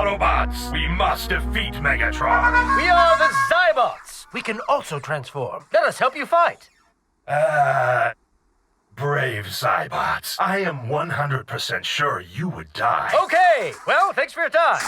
Autobots, we must defeat Megatron. We are the Zybots. We can also transform. Let us help you fight. Brave Zybots, I am 100% sure you would die. Okay, well, thanks for your time.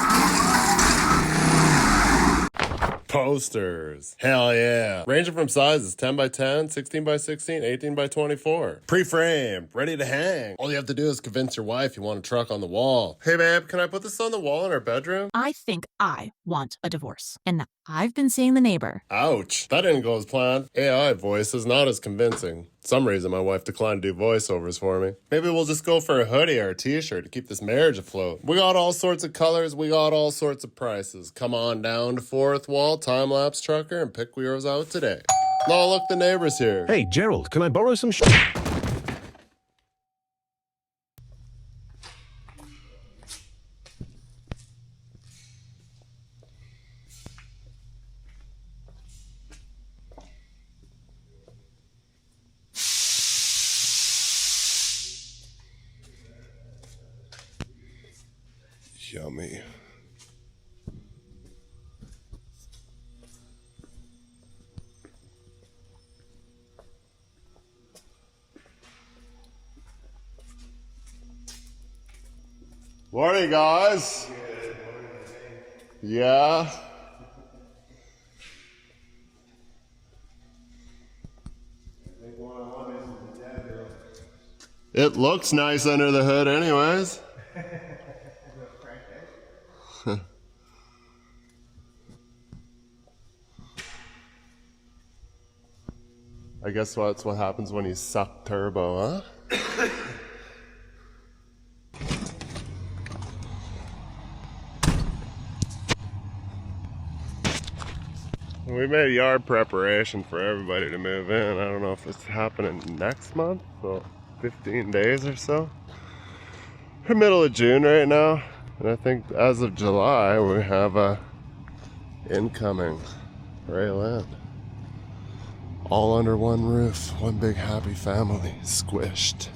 Posters. Hell yeah. Ranging from sizes 10 by 10, 16 by 16, 18 by 24. Pre-framed, ready to hang. All you have to do is convince your wife you want a truck on the wall. Hey babe, can I put this on the wall in our bedroom? I think I want a divorce. And I've been seeing the neighbor. Ouch. That didn't go as planned. AI voice is not as convincing. Some reason my wife declined to do voiceovers for me. Maybe we'll just go for a hoodie or a t-shirt to keep this marriage afloat. We got all sorts of colors, we got all sorts of prices. Come on down to Fourth Wall, Time-Lapse Trucker, and pick yours out today. Oh, look, the neighbor's here. Hey, Gerald, can I borrow some Yummy. Morning, guys. Yeah. It looks nice under the hood anyways. I guess that's what happens when you suck turbo, huh? We made yard preparation for everybody to move in. I don't know if it's happening next month, so 15 days or so. We're middle of June right now, and I think as of July we have a incoming rail in. All under one roof, one big happy family, squished.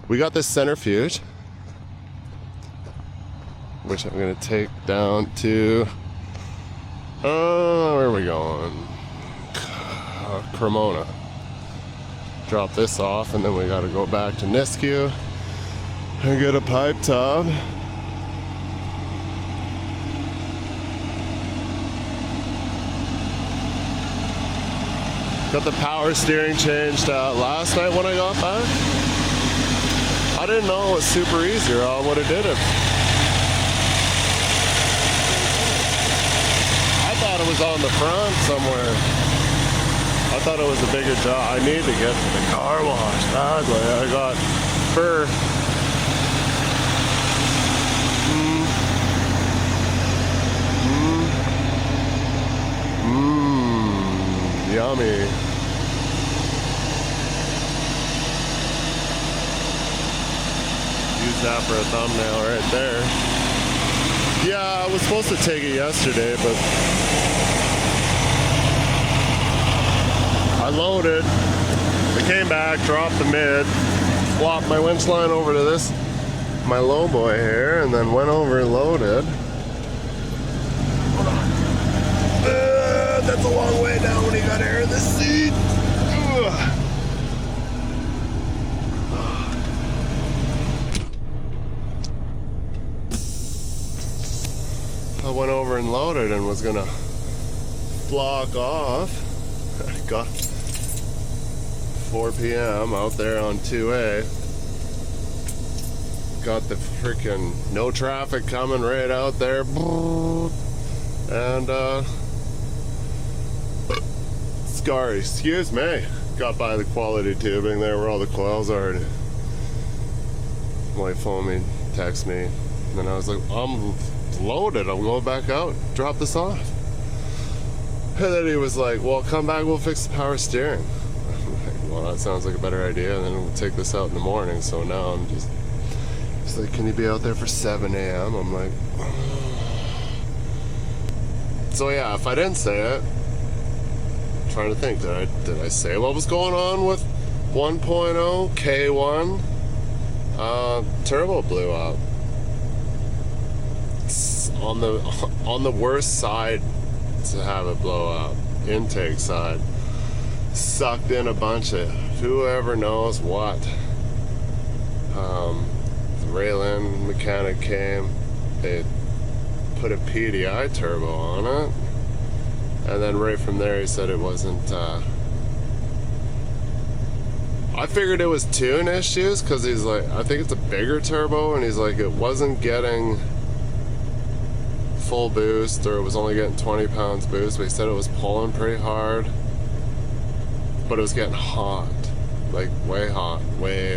We got this centrifuge, which I'm gonna take down to, where are we going? Cremona. Drop this off, and then we gotta go back to Nisku and get a pipe tub. Got the power steering changed out last night when I got back. I didn't know it was super easy, or I would have did it. I thought it was on the front somewhere. I thought it was a bigger job. I need to get to the car wash badly. I got fur. Yummy. Use that for a thumbnail right there. Yeah, I was supposed to take it yesterday, but I loaded. I came back, dropped the mid, swapped my winch line over to this, my low boy here, and then went over and loaded. That's a long way down when you got air in the seat. I went over and loaded and was gonna block off. I got 4 p.m. out there on 2A. Got the freaking no traffic coming right out there. And sorry, excuse me. Got by the quality tubing there where all the coils are. Wife phoned me, text me, and then I was like, I'm loaded. I'll go back out, drop this off. And then he was like, well, come back, we'll fix the power steering. I'm like, well, that sounds like a better idea, and then we'll take this out in the morning. So now I'm just he's like, can you be out there for 7 a.m.? I'm like, so yeah, if I didn't say it, trying to think, did I say what was going on with 1.0 K1? Turbo blew up. on the worst side to have it blow up, intake side, sucked in a bunch of whoever knows what. The Raylan mechanic came, they put a PDI turbo on it, and then right from there he said it wasn't, I figured it was tune issues, because he's like, I think it's a bigger turbo, and he's like, it wasn't getting full boost, or it was only getting 20 pounds boost, but he said it was pulling pretty hard, but it was getting hot, like way hot, way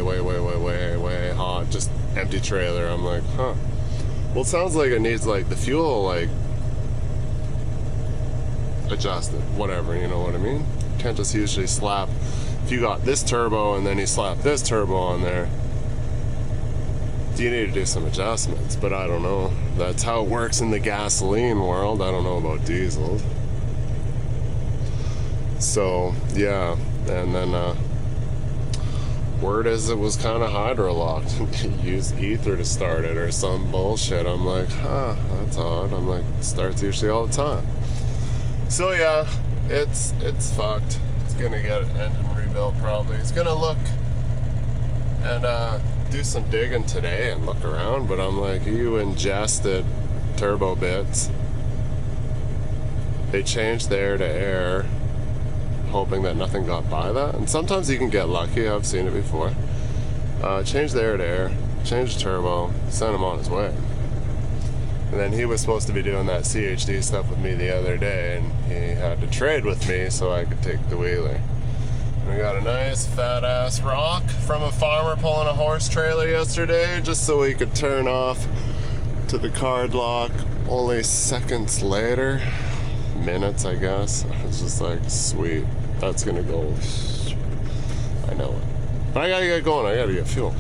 hot, just empty trailer. I'm like, huh. Well, it sounds like it needs like the fuel like adjusted, whatever, you know what I mean? Can't just usually slap, if you got this turbo and then you slap this turbo on there, you need to do some adjustments, but I don't know. That's how it works in the gasoline world. I don't know about diesel. So yeah, and then word is it was kind of hydrolocked. Use ether to start it or some bullshit. I'm like, huh, that's odd. I'm like, it starts usually all the time. So yeah, it's fucked. It's gonna get an engine rebuilt probably. It's gonna look and do some digging today and look around, but I'm like, you ingested turbo bits. They changed the air to air, hoping that nothing got by that. And sometimes you can get lucky, I've seen it before. Change the air to air, change the turbo, send him on his way. And then he was supposed to be doing that CHD stuff with me the other day, and he had to trade with me so I could take the wheeler. We got a nice fat ass rock from a farmer pulling a horse trailer yesterday, just so we could turn off to the card lock only seconds later. Minutes, I guess. It's just like, sweet, that's gonna go. I know it. But I gotta get going, I gotta get fuel.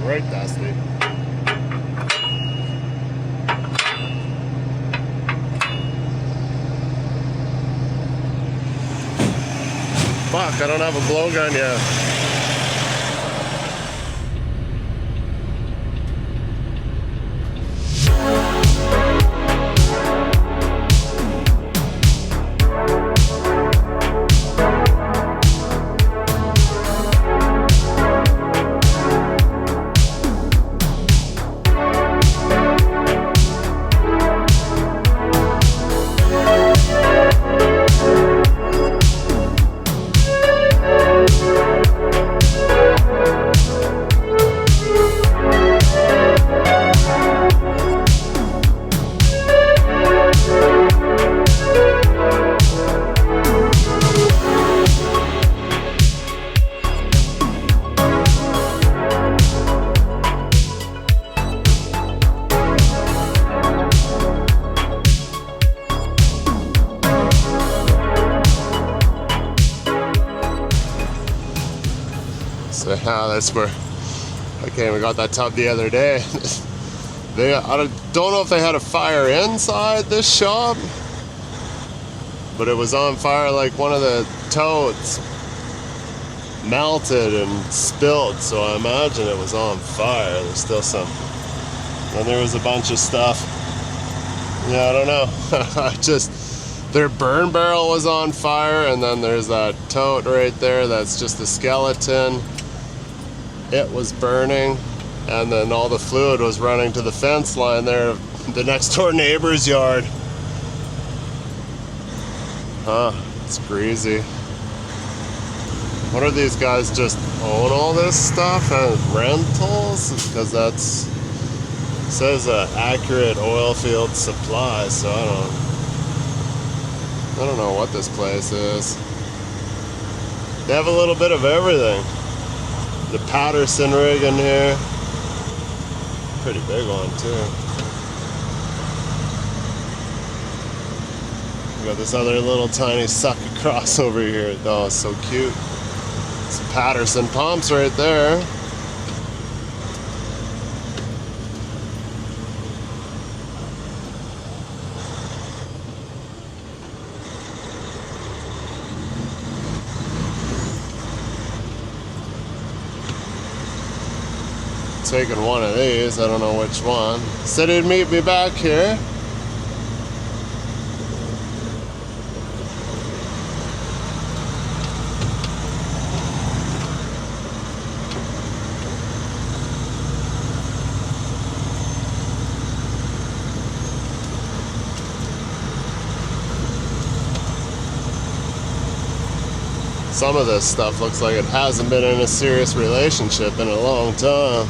Right, Dusty. Fuck, I don't have a blowgun yet. So yeah, that's where I came and got that tub the other day. I don't know if they had a fire inside this shop, but it was on fire. Like one of the totes melted and spilled, so I imagine it was on fire. There's still some, and there was a bunch of stuff. Yeah, I don't know. Their burn barrel was on fire, and then there's that tote right there that's just the skeleton. It was burning, and then all the fluid was running to the fence line there, the next door neighbor's yard. Huh, it's crazy. What are these guys just own all this stuff and rentals? Because that's, it says accurate oil field supply, so I don't know what this place is. They have a little bit of everything. The Patterson rig in here. Pretty big one too. We got this other little tiny sucker cross over here. Oh, it's so cute. Some Patterson pumps right there. taking one of these. I don't know which one. Said he'd meet me back here. Some of this stuff looks like it hasn't been in a serious relationship in a long time.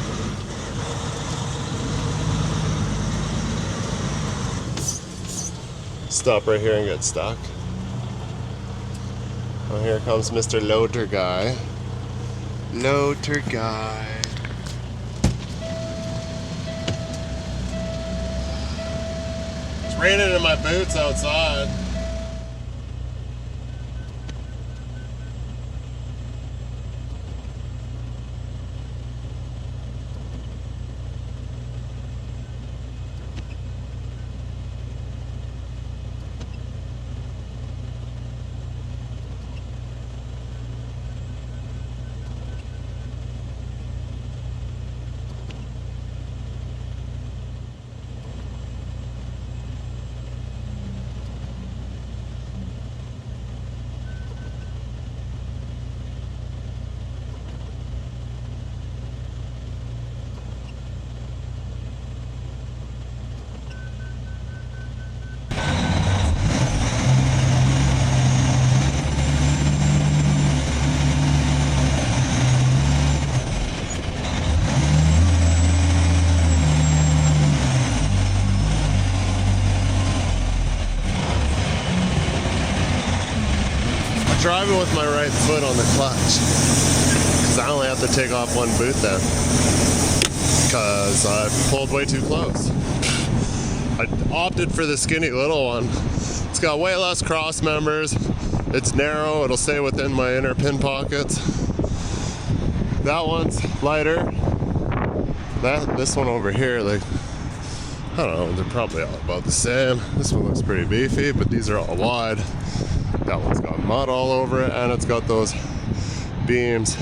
Stop right here and get stuck. Oh, here comes Mr. Loader Guy. Loader Guy. It's raining in my boots outside. Driving with my right foot on the clutch because I only have to take off one boot then because I pulled way too close. I opted for the skinny little one. It's got way less cross members. It's narrow. It'll stay within my inner pin pockets. That one's lighter. This one over here, like, I don't know, they're probably all about the same. This one looks pretty beefy, but these are all wide. That one's got mud all over it, and it's got those beams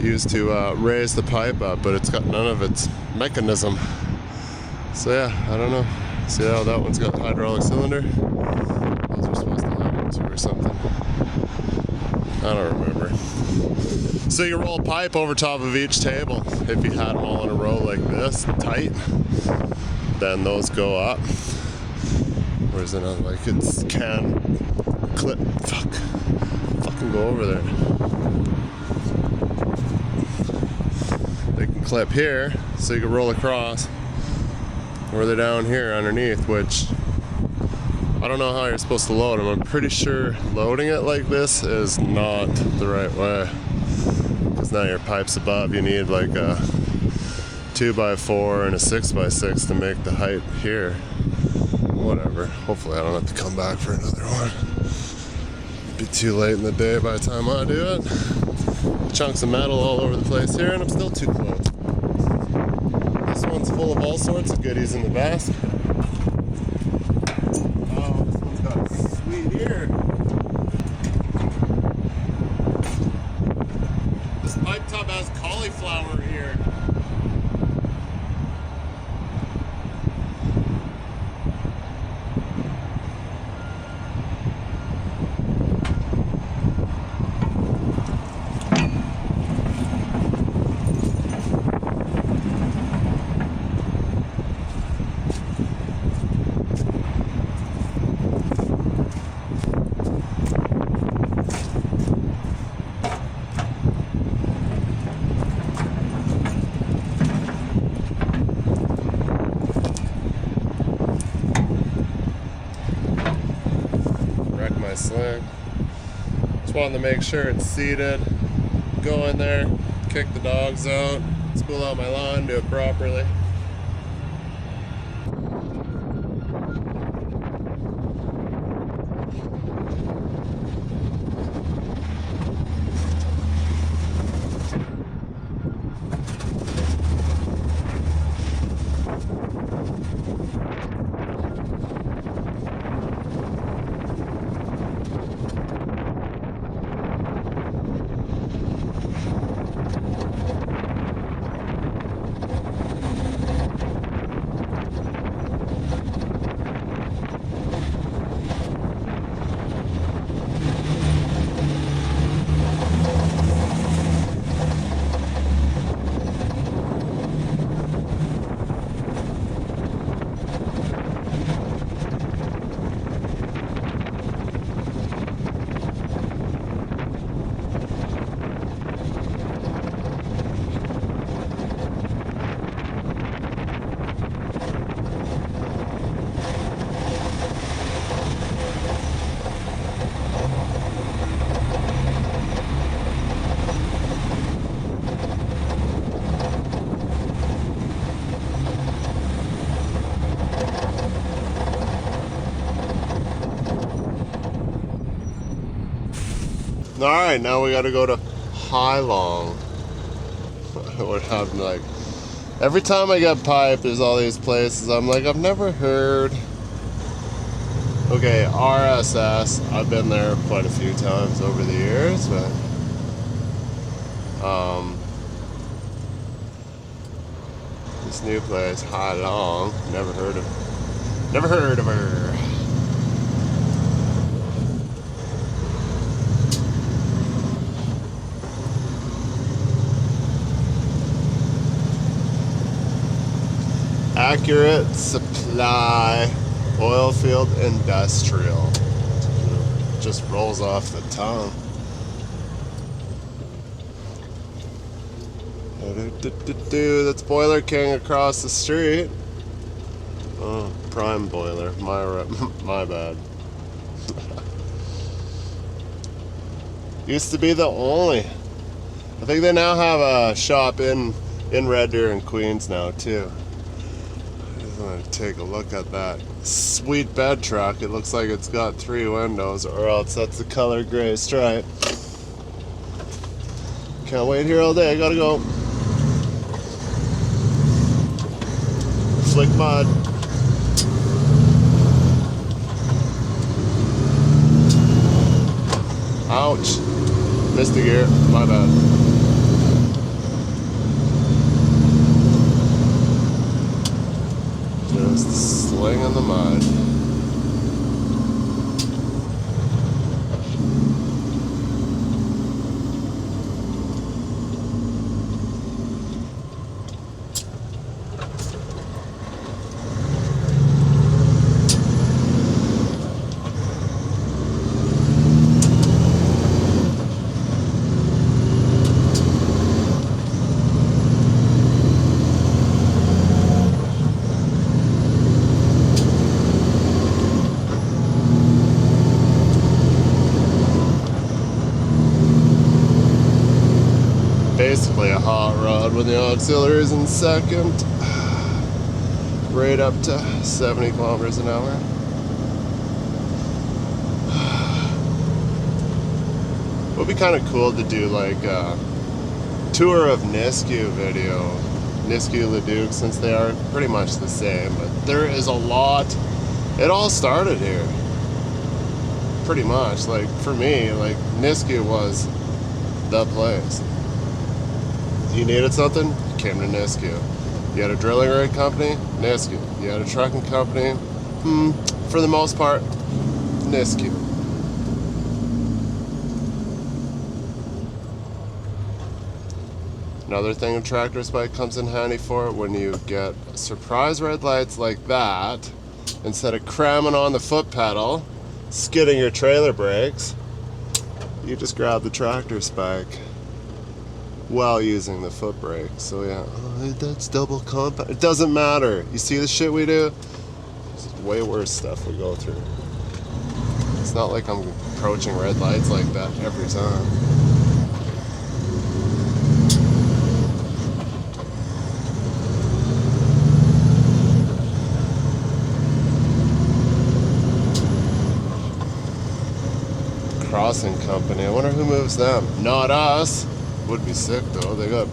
used to raise the pipe up, but it's got none of its mechanism. So yeah, I don't know. See how that one's got the hydraulic cylinder? Those are supposed to have them too or something. I don't remember. So you roll pipe over top of each table. If you had them all in a row like this, tight, then those go up. Where's another, like, it can clip, fucking go over there. They can clip here, so you can roll across, or they're down here underneath, which I don't know how you're supposed to load them. I'm pretty sure loading it like this is not the right way, because now your pipe's above. You need like a 2x4 and a 6x6 to make the height here. Whatever. Hopefully I don't have to come back for another one. Be too late in the day by the time I do it. Chunks of metal all over the place here, and I'm still too close. This one's full of all sorts of goodies in the basket. Oh, this one's got a sweet ear. This pipe tub has cauliflower ear. My sling. Just wanted to make sure it's seated. Go in there, kick the dogs out, spool out my lawn, do it properly. Alright, now we gotta go to Hai Long. What happened, like, every time I get pipe, there's all these places. I'm like, I've never heard. Okay, RSS, I've been there quite a few times over the years, but this new place, Hai Long, never heard of her. Accurate Supply Oilfield Industrial. Just rolls off the tongue. That's Boiler King across the street. Oh, Prime Boiler. My bad. Used to be the only. I think they now have a shop in Red Deer and Queens now too. I just want to take a look at that sweet bed truck. It looks like it's got 3 windows, or else that's the color gray stripe. Can't wait here all day. I gotta go. Flick mud. Ouch. Missed the gear. My bad. Just slinging the mud. Basically a hot rod with the auxiliaries in second. Right up to 70 kilometers an hour. Would be kind of cool to do like a tour of Nisku video. Nisku Leduc, since they are pretty much the same, but there is a lot. It all started here. Pretty much, like for me, like Nisku was the place. You needed something, you came to Nisku. You had a drilling rig company, Nisku. You had a trucking company, for the most part, Nisku. Another thing a tractor spike comes in handy for when you get surprise red lights like that, instead of cramming on the foot pedal, skidding your trailer brakes, you just grab the tractor spike while using the foot brake. So yeah, that's double compound. It doesn't matter. You see the shit we do? It's way worse stuff we go through. It's not like I'm approaching red lights like that every time. Crossing company. I wonder who moves them. Not us. Would be sick though. They got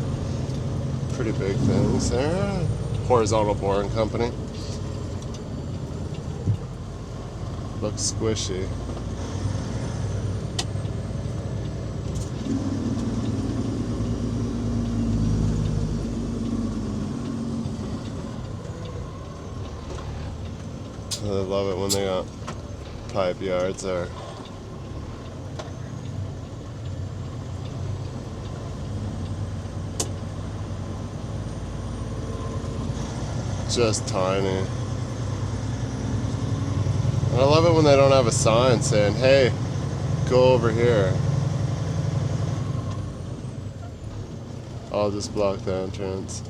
pretty big things there. Horizontal boring company. Looks squishy. I love it when they got pipe yards there. Just tiny. And I love it when they don't have a sign saying, hey, go over here. I'll just block the entrance.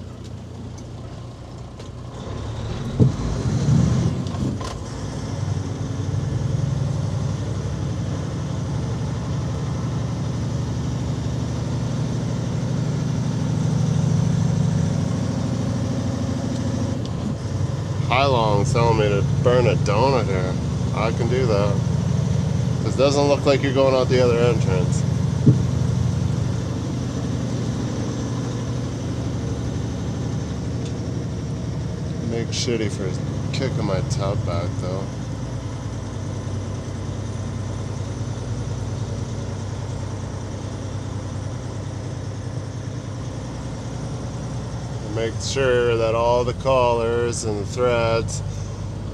Hai Long's telling me to burn a donut here. I can do that. This doesn't look like you're going out the other entrance. big shitty for kicking my tub back though. Make sure that all the collars and the threads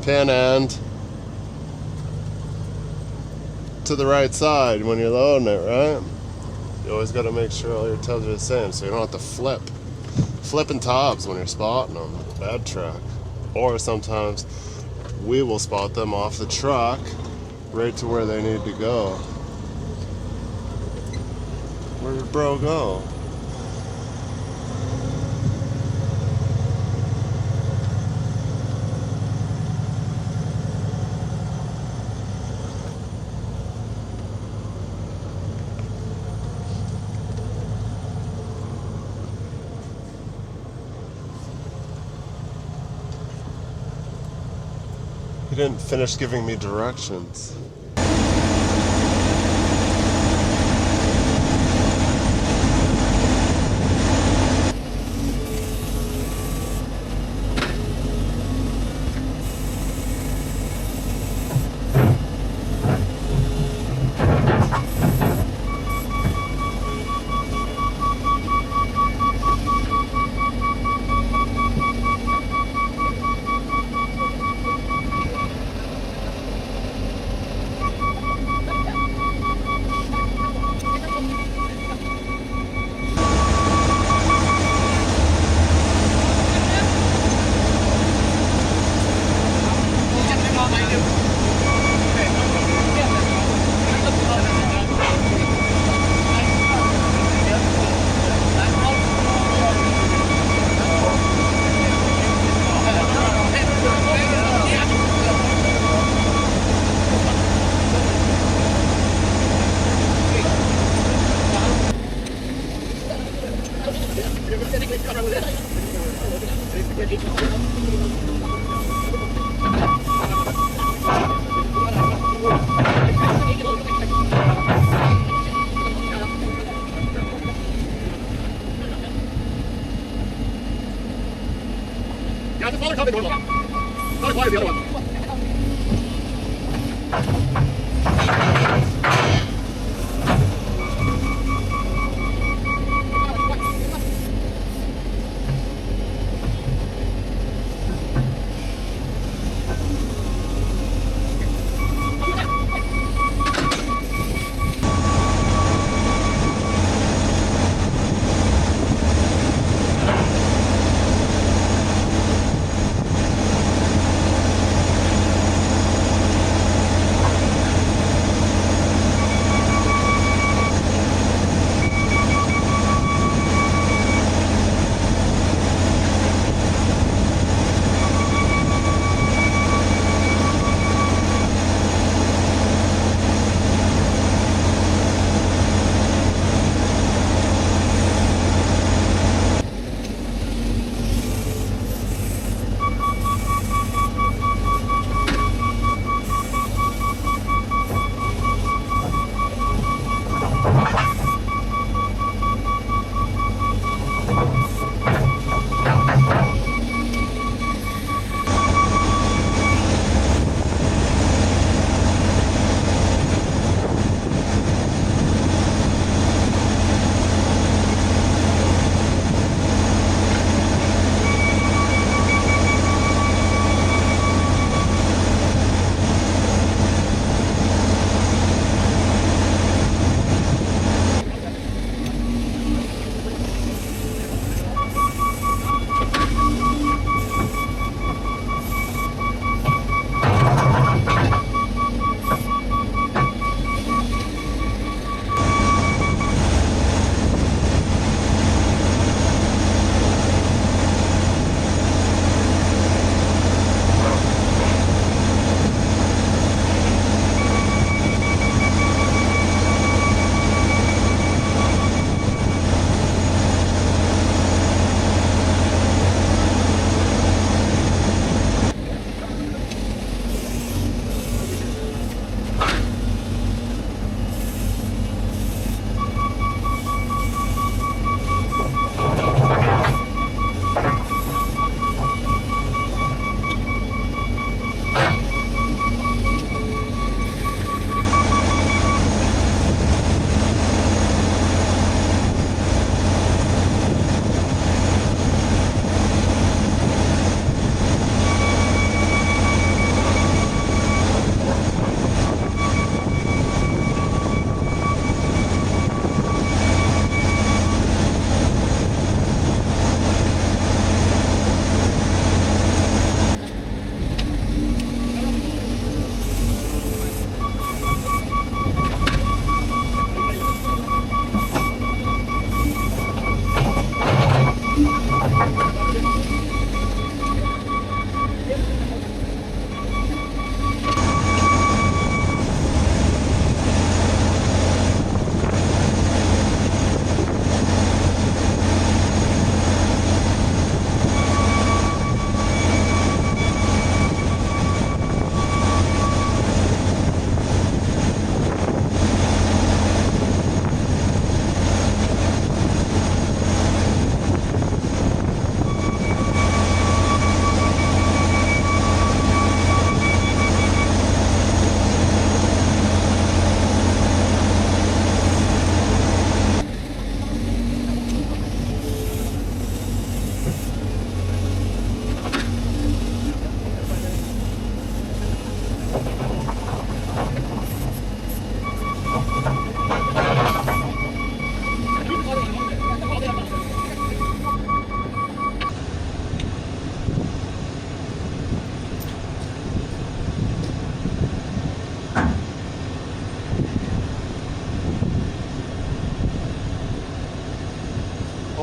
pin end to the right side when you're loading it, right? You always got to make sure all your tubs are the same so you don't have to flipping tubs when you're spotting them. Bad truck. Or sometimes we will spot them off the truck right to where they need to go. Where did bro go? He didn't finish giving me directions.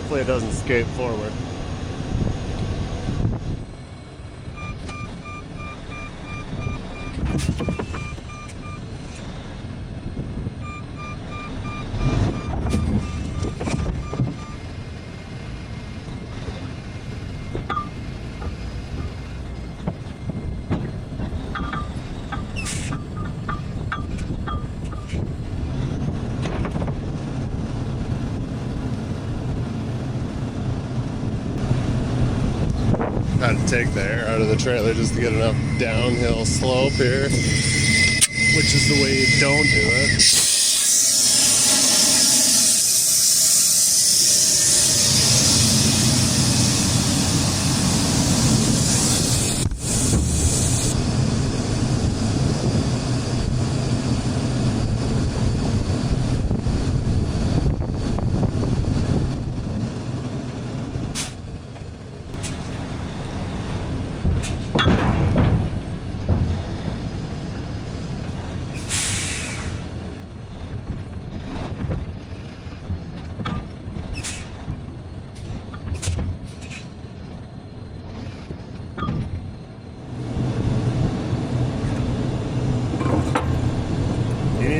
Hopefully it doesn't skate forward. Had to take the air out of the trailer just to get enough downhill slope here, which is the way you don't do it.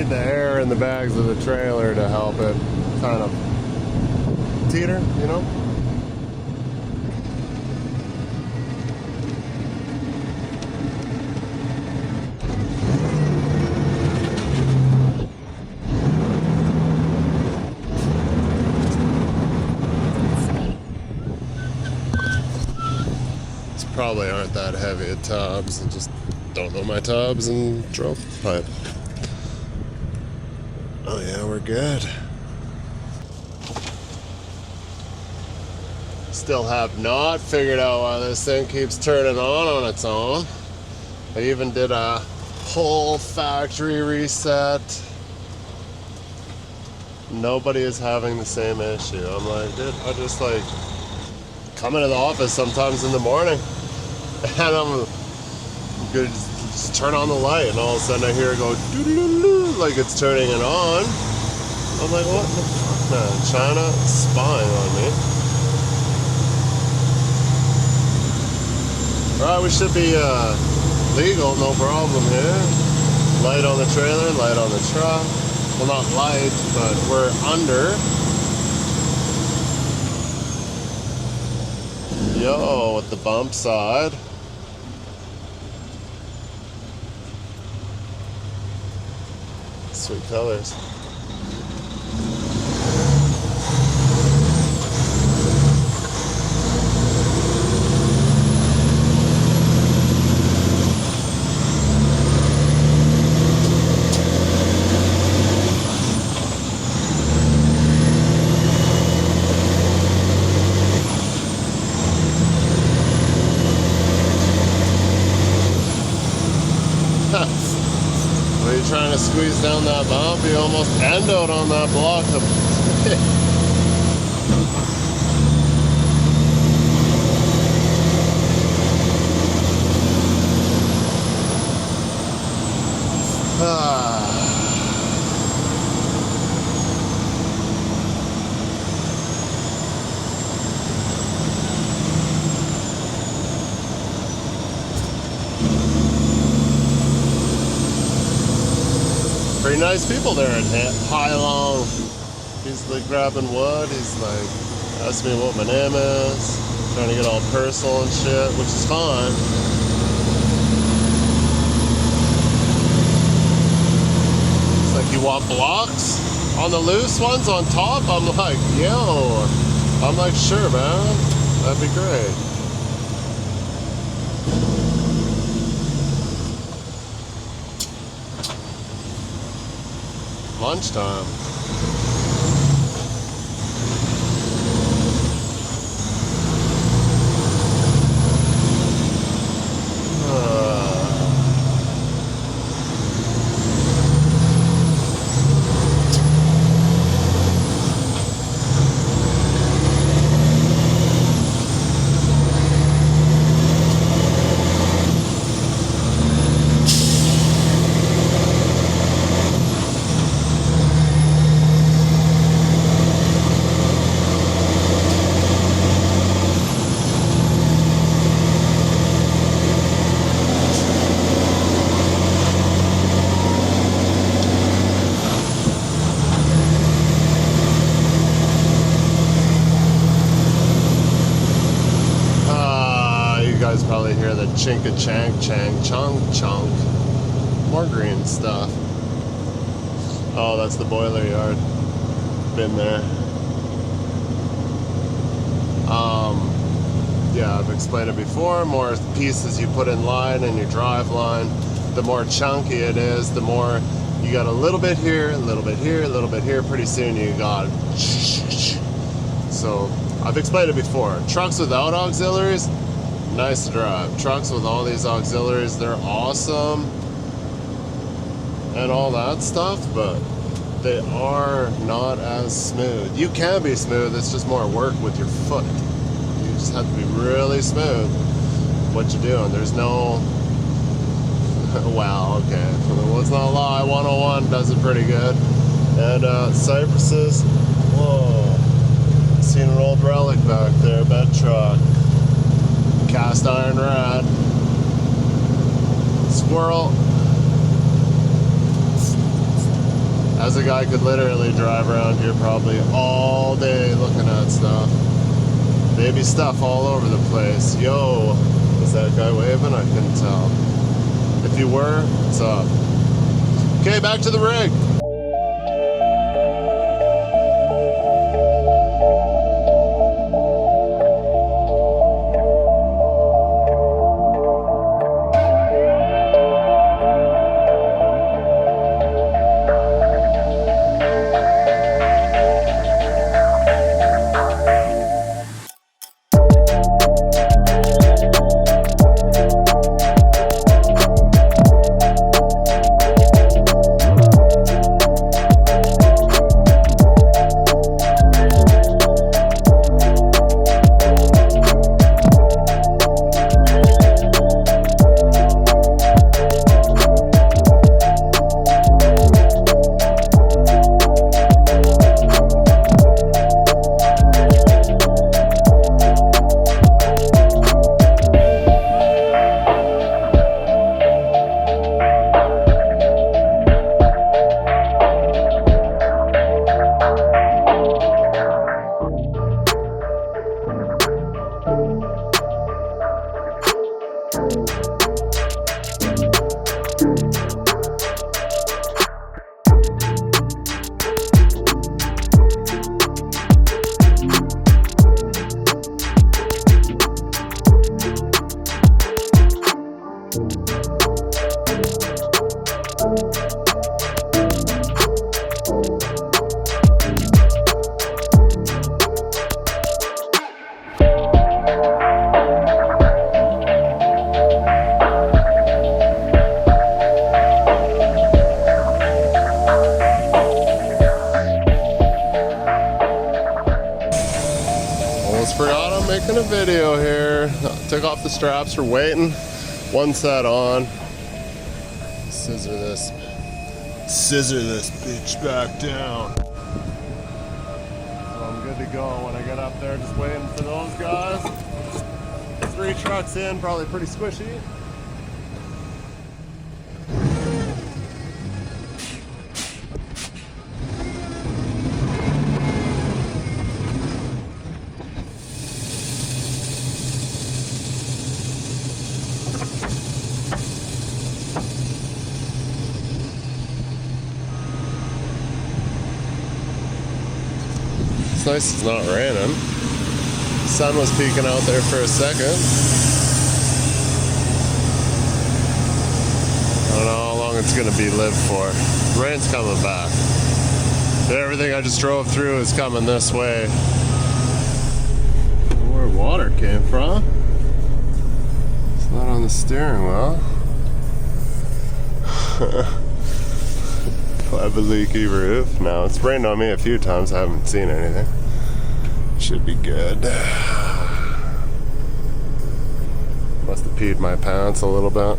The air in the bags of the trailer to help it kind of teeter, you know? These probably aren't that heavy at tubs. I just don't know my tubs and drove pipe. Oh yeah, we're good. Still have not figured out why this thing keeps turning on its own. I even did a whole factory reset. Nobody is having the same issue. I'm like, dude, I just like come into the office sometimes in the morning and I'm gonna just turn on the light and all of a sudden I hear it go doo-doo-doo-doo, like it's turning it on. I'm like, what the fuck, man? China spying on me. Alright, we should be legal, no problem here. Light on the trailer, light on the truck. Well, not light, but we're under. Yo, with the bump side. Sweet colors. Trying to squeeze down that bump, you almost end out on that block. Pretty nice people there at High Long. He's like grabbing wood. He's like asking me what my name is, trying to get all personal and shit, which is fine. It's like, you want blocks on the loose ones on top? I'm like, yo. I'm like, sure, man. That'd be great. Lunchtime. the chinka chank chang chunk chunk. More green stuff. Oh, that's the boiler yard. Been there. Yeah, I've explained it before. More pieces you put in line and your drive line, the more chunky it is, the more you got a little bit here, a little bit here, a little bit here. Pretty soon you got. So I've explained it before. Trucks without auxiliaries, nice to drive. Trucks with all these auxiliaries, they're awesome and all that stuff, but they are not as smooth. You can be smooth, it's just more work with your foot. You just have to be really smooth what you're doing. There's no, wow, okay. Let's not lie, 101 does it pretty good. And Cypresses, whoa. Seen an old relic back there, bed truck. Cast iron rod. Squirrel. As a guy could literally drive around here probably all day looking at stuff. Baby stuff all over the place. Yo, is that guy waving? I couldn't tell. If you were, what's up? Okay, back to the rig. Forgot I'm making a video here. Took off the straps, we're waiting. One set on. Scissor this bitch back down. So I'm good to go when I get up there, just waiting for those guys. 3 trucks in, probably pretty squishy. It's nice it's not raining. Sun was peeking out there for a second. I don't know how long it's gonna be lived for. Rain's coming back. Everything I just drove through is coming this way. Where water came from. It's not on the steering wheel. I have a leaky roof. No, it's rained on me a few times. I haven't seen anything. Should be good. Must have peed my pants a little bit.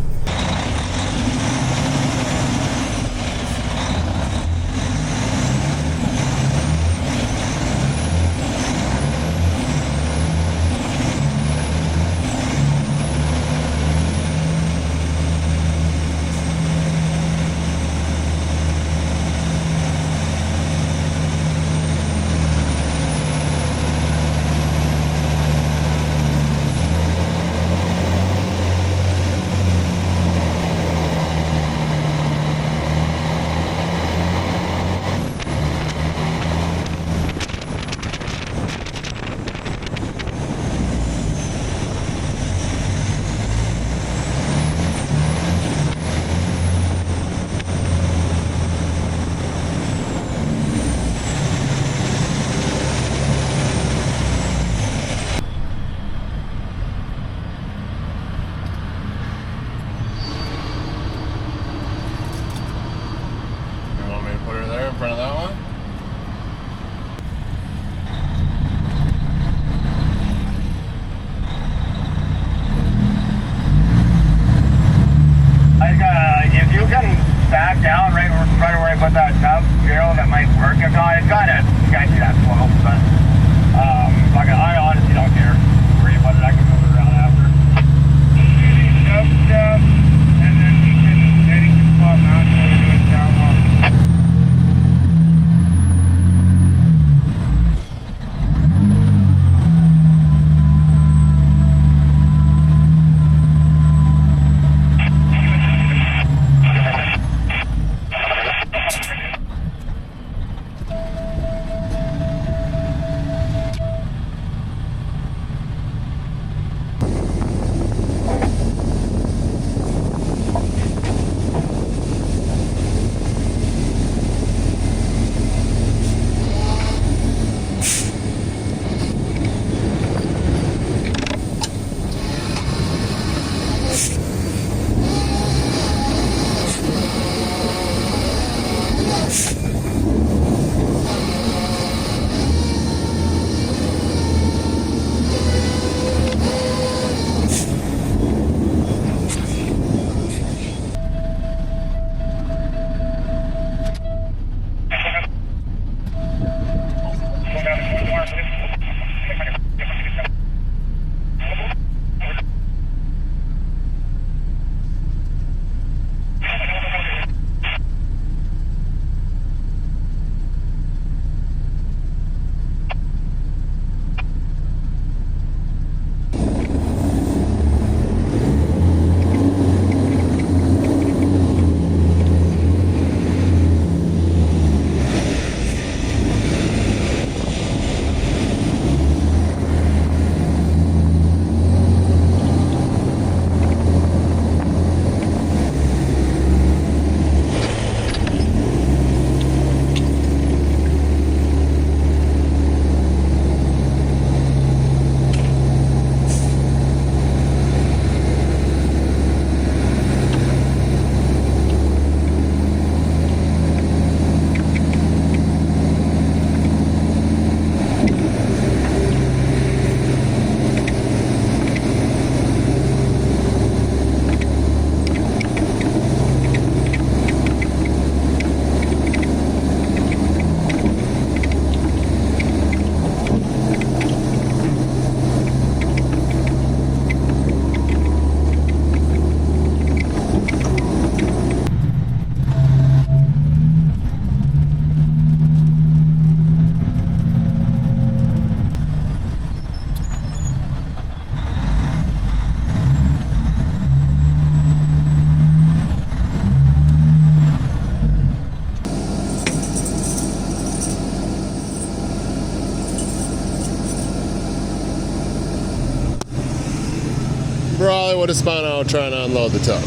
would have spun out trying to unload the tub.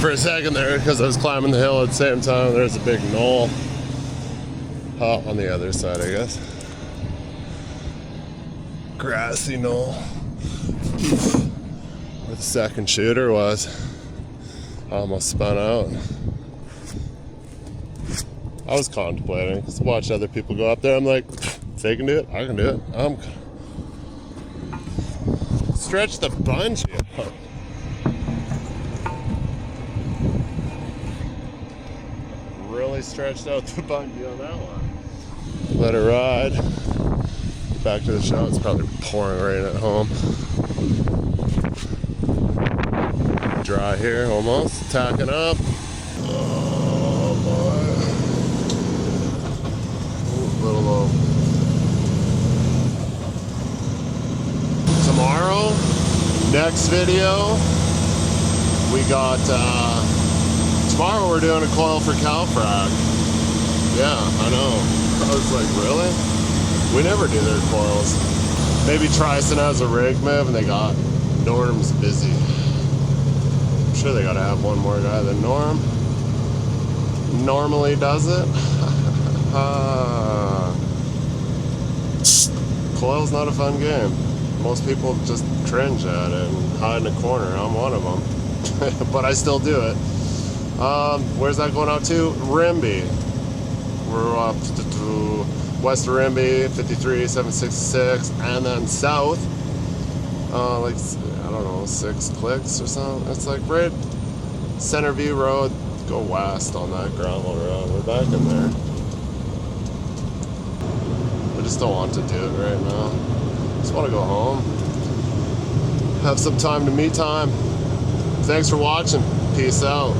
For a second there, because I was climbing the hill at the same time, there's a big knoll. Oh, on the other side, I guess. Grassy knoll. Where the second shooter was. I almost spun out. I was contemplating, because I watched other people go up there. I'm like, if they can do it, I can do it. Stretch the bungee out. Really stretched out the bungee on that one. Let it ride. Back to the show. It's probably pouring rain at home. Dry here, almost. Tacking up. Oh boy. Ooh, a little low. Tomorrow, next video, we got, tomorrow we're doing a coil for cow frac. Yeah, I know. I was like, really? We never do their coils. Maybe Trison has a rig move and they got Norm's busy. I'm sure they gotta have one more guy than Norm. Normally does it. Coil's not a fun game. Most people just cringe at it and hide in a corner. I'm one of them. But I still do it. Where's that going out to? Rimby. We're off to west of Rimby, 53,766, and then south, like, I don't know, 6 clicks or something. It's like right Centerview Road, go west on that gravel road. We're back in there. I just don't want to do it right now. Just want to go home. Have some time to me time. Thanks for watching. Peace out.